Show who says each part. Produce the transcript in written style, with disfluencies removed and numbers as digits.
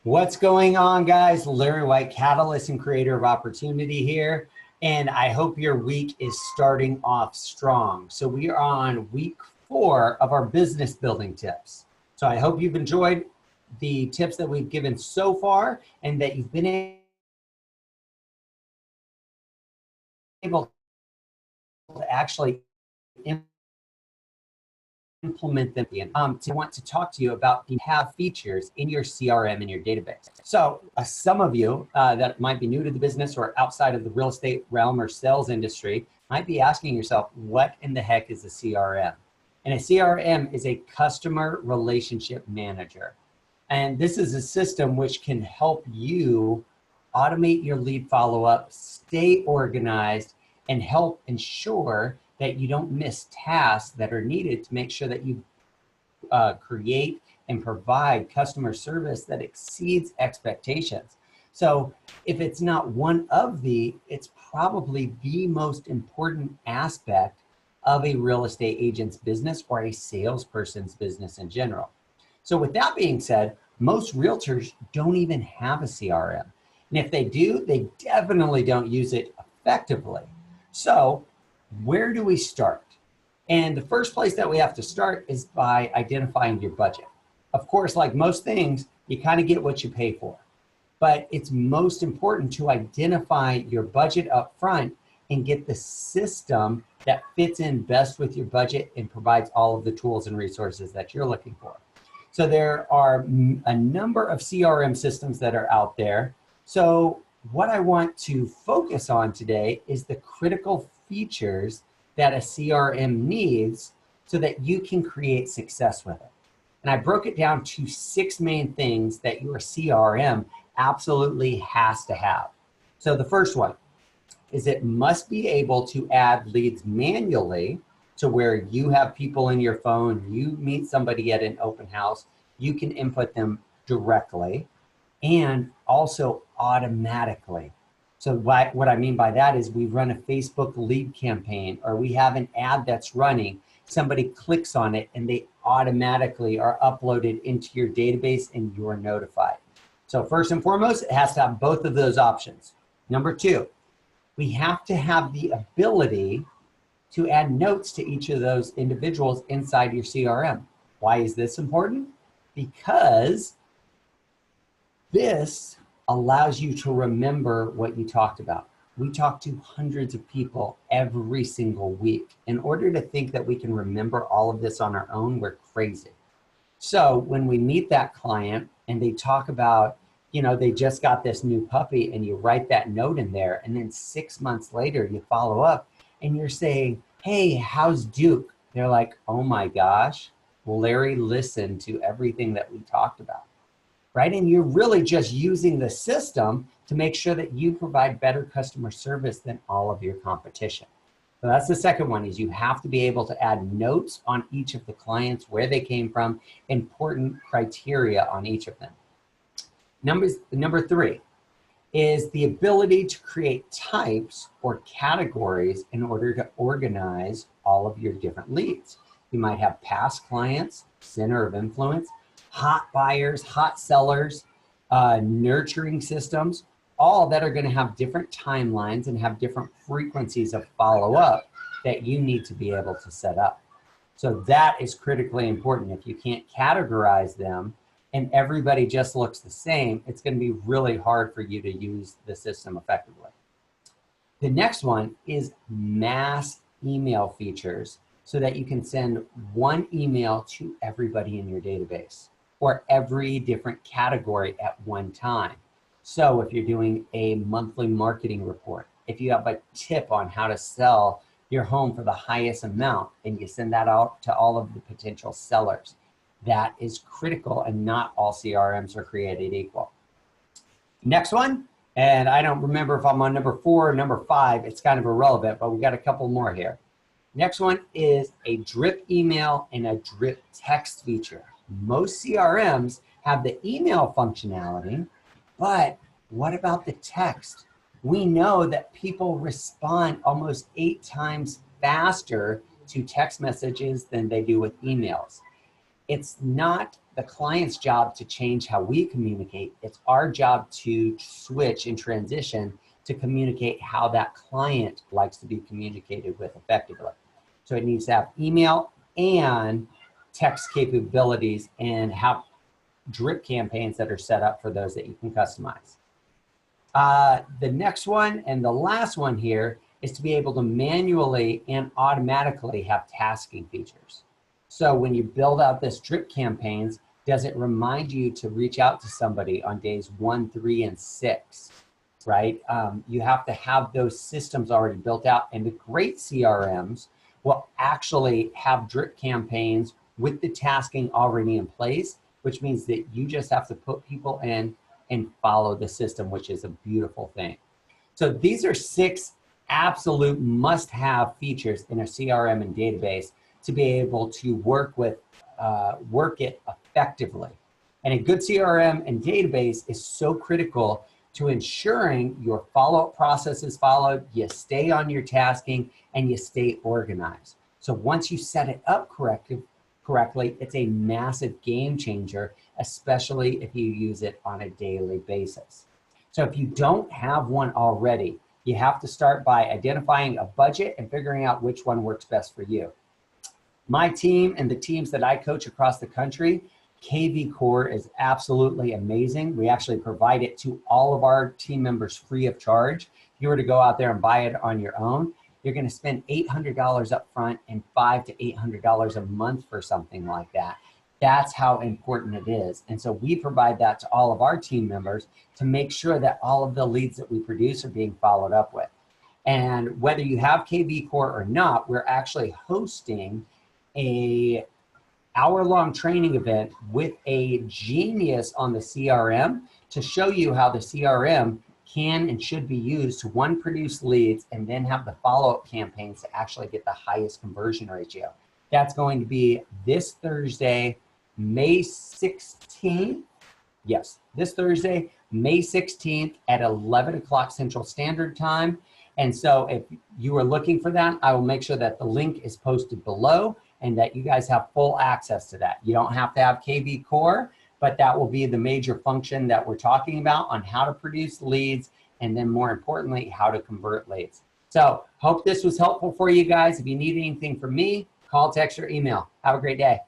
Speaker 1: What's going on, guys? Larry White, catalyst and creator of opportunity here. And I hope your week is starting off strong. So we are on week 4 of our business building tips. So I hope you've enjoyed the tips that we've given so far and that you've been able to actually implement them. I want to talk to you about the have features in your CRM in your database. So some of you that might be new to the business or outside of the real estate realm or sales industry might be asking yourself, what in the heck is a CRM? And a CRM is a customer relationship manager. And this is a system which can help you automate your lead follow-up, stay organized, and help ensure that you don't miss tasks that are needed to make sure that you create and provide customer service that exceeds expectations. So if it's not one of it's probably the most important aspect of a real estate agent's business or a salesperson's business in general. So with that being said, most realtors don't even have a CRM. And if they do, they definitely don't use it effectively. So where do we start? And the first place that we have to start is by identifying your budget. Of course, like most things, you kind of get what you pay for. But it's most important to identify your budget up front and get the system that fits in best with your budget and provides all of the tools and resources that you're looking for. So there are a number of CRM systems that are out there. So what I want to focus on today is the critical features that a CRM needs so that you can create success with it. And I broke it down to 6 main things that your CRM absolutely has to have. So the first one is it must be able to add leads manually to where you have people in your phone, you meet somebody at an open house, you can input them directly and also automatically. So what I mean by that is we run a Facebook lead campaign or we have an ad that's running, somebody clicks on it and they automatically are uploaded into your database and you're notified. So first and foremost, it has to have both of those options. Number 2, we have to have the ability to add notes to each of those individuals inside your CRM. Why is this important? Because this allows you to remember what you talked about. We talk to hundreds of people every single week. In order to think that we can remember all of this on our own, we're crazy. So when we meet that client and they talk about, they just got this new puppy and you write that note in there and then 6 months later you follow up and you're saying, hey, how's Duke? They're like, oh my gosh, Larry listened to everything that we talked about. Right? And you're really just using the system to make sure that you provide better customer service than all of your competition. So that's the second one, is you have to be able to add notes on each of the clients, where they came from, important criteria on each of them. Number 3 is the ability to create types or categories in order to organize all of your different leads. You might have past clients, center of influence, hot buyers, hot sellers, nurturing systems, all that are going to have different timelines and have different frequencies of follow-up that you need to be able to set up. So that is critically important. If you can't categorize them and everybody just looks the same, it's going to be really hard for you to use the system effectively. The next one is mass email features so that you can send one email to everybody in your database or every different category at one time. So if you're doing a monthly marketing report, if you have a tip on how to sell your home for the highest amount and you send that out to all of the potential sellers, that is critical, and not all CRMs are created equal. Next one, and I don't remember if I'm on number 4 or number 5, it's kind of irrelevant, but we got a couple more here. Next one is a drip email and a drip text feature. Most CRMs have the email functionality, but what about the text? We know that people respond almost 8 times faster to text messages than they do with emails. it's not the client's job to change how we communicate. It's our job to switch and transition to communicate how that client likes to be communicated with effectively. So it needs to have email and text capabilities and have drip campaigns that are set up for those that you can customize. The next one and the last one here is to be able to manually and automatically have tasking features. So when you build out this drip campaigns, does it remind you to reach out to somebody on days 1, 3, and 6, right? You have to have those systems already built out, and the great CRMs will actually have drip campaigns with the tasking already in place, which means that you just have to put people in and follow the system, which is a beautiful thing. So these are 6 absolute must-have features in a CRM and database to be able to work it effectively. And a good CRM and database is so critical to ensuring your follow-up process is followed, you stay on your tasking, and you stay organized. So once you set it up correctly, it's a massive game changer, especially if you use it on a daily basis. So if you don't have one already, you have to start by identifying a budget and figuring out which one works best for you. My team and the teams that I coach across the country, KV Core is absolutely amazing. We actually provide it to all of our team members free of charge. If you were to go out there and buy it on your own, you're going to spend $800 up front and $500 to $800 a month for something like that. That's how important it is. And so we provide that to all of our team members to make sure that all of the leads that we produce are being followed up with. And whether you have KV Core or not, we're actually hosting a hour-long training event with a genius on the CRM to show you how the CRM can and should be used to, one, produce leads, and then have the follow-up campaigns to actually get the highest conversion ratio. That's going to be this Thursday, May 16th. Yes, this Thursday, May 16th at 11 o'clock Central Standard Time. And so if you are looking for that, I will make sure that the link is posted below and that you guys have full access to that. You don't have to have KV Core, but that will be the major function that we're talking about on how to produce leads, and then more importantly, how to convert leads. So hope this was helpful for you guys. If you need anything from me, call, text, or email. Have a great day.